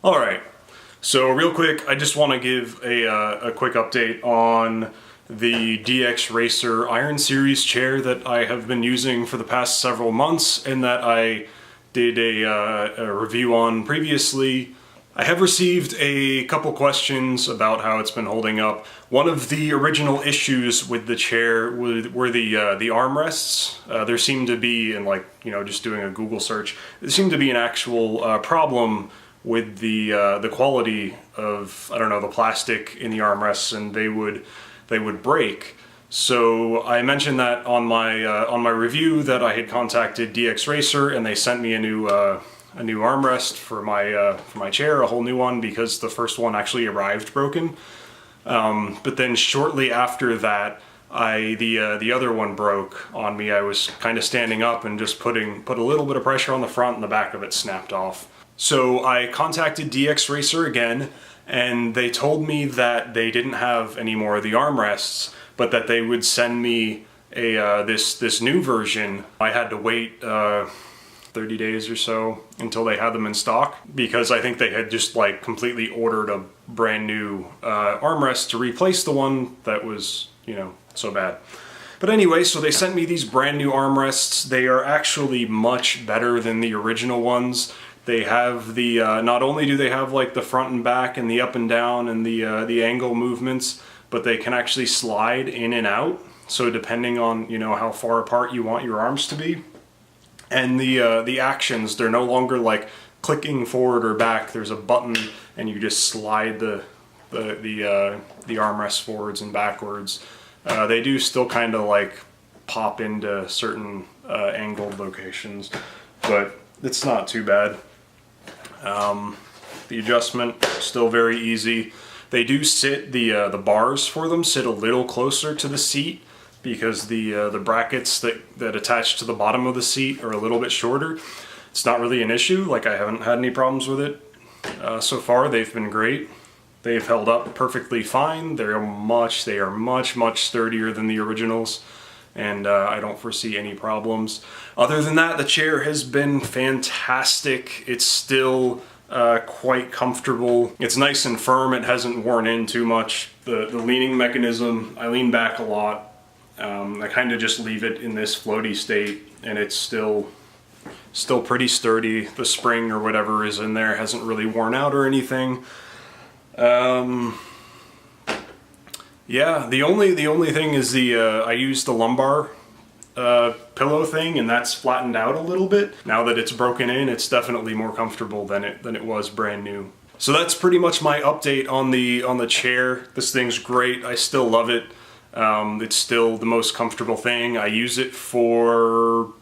Alright, so real quick, I just want to give a quick update on the DX Racer Iron Series chair that I have been using for the past several months and that I did a review on previously. I have received a couple questions about how it's been holding up. One of the original issues with the chair were the armrests. There seemed to be, and just doing a Google search, there seemed to be an actual problem with the quality of, I don't know, the plastic in the armrests, and they would break. So I mentioned that on my review that I had contacted DX Racer, and they sent me a new armrest for my chair, a whole new one, because the first one actually arrived broken. But then shortly after that, the other one broke on me. I was kind of standing up and just put a little bit of pressure on the front, and the back of it snapped off. So I contacted DX Racer again, and they told me that they didn't have any more of the armrests, but that they would send me this new version. I had to wait 30 days or so until they had them in stock, because I think they had just completely ordered a brand new armrest to replace the one that was, so bad. But anyway, so they sent me these brand new armrests. They are actually much better than the original ones. They have the, not only do they have the front and back and the up and down and the angle movements, but they can actually slide in and out. So depending on, how far apart you want your arms to be. And the actions, they're no longer clicking forward or back. There's a button and you just slide the armrest forwards and backwards. They do still kind of pop into certain angled locations, but it's not too bad. The adjustment, still very easy. They do sit, the bars for them sit a little closer to the seat, because the brackets that attach to the bottom of the seat are a little bit shorter. It's not really an issue. I haven't had any problems with it so far. They've been great. They've held up perfectly fine. They are much sturdier than the originals, and I don't foresee any problems. Other than that, the chair has been fantastic. It's still quite comfortable. It's nice and firm. It hasn't worn in too much. The leaning mechanism, I lean back a lot. I kind of just leave it in this floaty state, and it's still pretty sturdy. The spring or whatever is in there hasn't really worn out or anything. Yeah, the only thing is I used the lumbar pillow thing, and that's flattened out a little bit. Now that it's broken in, it's definitely more comfortable than it was brand new. So that's pretty much my update on the chair. This thing's great. I still love it. It's still the most comfortable thing. I use it for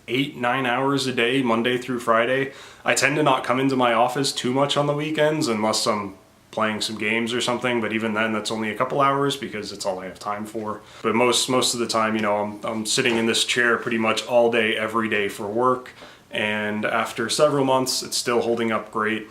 8-9 hours a day, Monday through Friday. I tend to not come into my office too much on the weekends unless I'm playing some games or something, but even then that's only a couple hours because it's all I have time for. But most of the time, I'm sitting in this chair pretty much all day, every day for work, and after several months, it's still holding up great.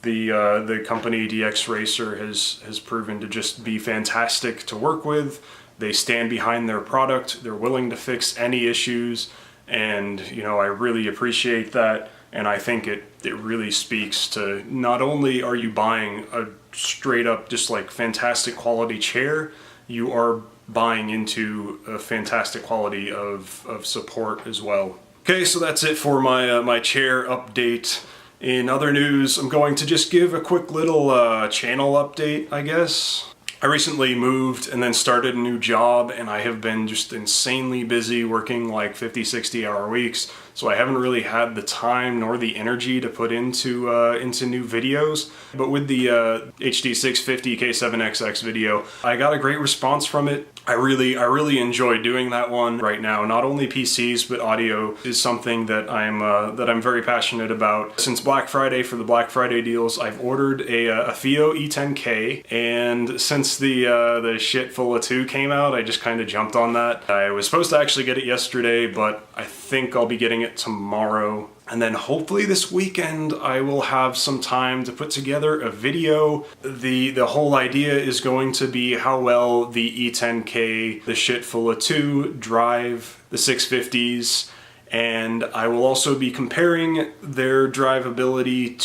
The company DX Racer has proven to just be fantastic to work with. They stand behind their product. They're willing to fix any issues, and I really appreciate that. And I think it really speaks to, not only are you buying a straight up just fantastic quality chair, you are buying into a fantastic quality of support as well. Okay, so that's it for my chair update. In other news, I'm going to just give a quick little channel update, I guess. I recently moved and then started a new job, and I have been just insanely busy working 50-60 hour weeks, so I haven't really had the time nor the energy to put into new videos. But with the HD650 K7XX video, I got a great response from it. I really enjoy doing that one right now. Not only PCs, but audio is something that I'm very passionate about. Since Black Friday, for the Black Friday deals, I've ordered a FiiO E10K, and since the Shitfulla 2 came out, I just kind of jumped on that. I was supposed to actually get it yesterday, but I think I'll be getting it tomorrow. And then hopefully this weekend I will have some time to put together a video. The whole idea is going to be how well the E10K, the Shitfulla 2 drive the 650s, And I will also be comparing their drivability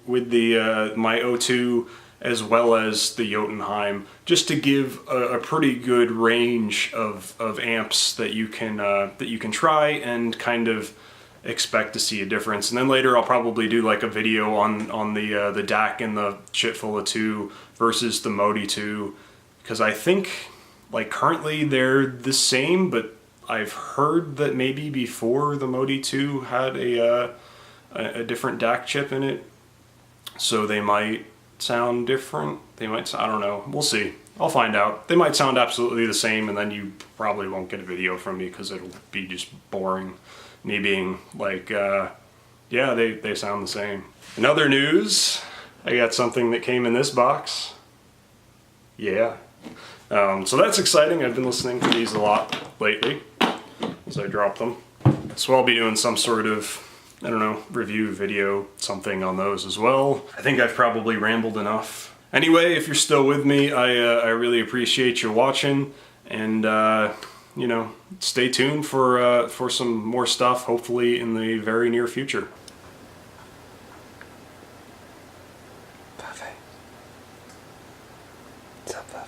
with the my O2 as well as the Jotunheim, just to give a pretty good range of amps that you can try and kind of expect to see a difference. And then later I'll probably do like a video on the DAC and the Shitful of 2 versus the Modi 2, because I think like currently they're the same, but I've heard that maybe before the Modi 2 had a different DAC chip in it, so they might sound different. They might, I don't know, we'll see. I'll find out. They might sound absolutely the same, and then you probably won't get a video from me because it'll be just boring. Me being like, yeah, they sound the same. In other news, I got something that came in this box. Yeah. So that's exciting. I've been listening to these a lot lately as I drop them. So I'll be doing some sort of, I don't know, review video, something on those as well. I think I've probably rambled enough. Anyway, if you're still with me, I really appreciate you watching, and you know, stay tuned for some more stuff, hopefully in the very near future. Parfait. Ça va.